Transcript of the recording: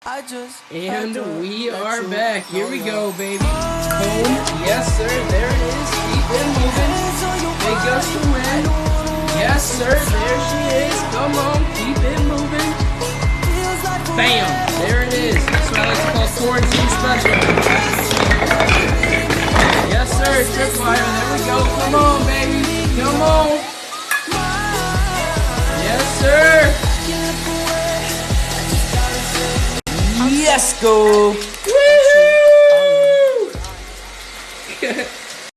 And we are back. Here we go, baby. Home. Yes, sir. There it is. Keep it moving. Big Gust to win. Yes, sir. There she is. Come on. Keep it moving. Bam. There it is. That's what I like to call quarantine special. Yes, sir. Tripwire. There we go. Come on, baby. Come on. Yes, sir. Yes, go!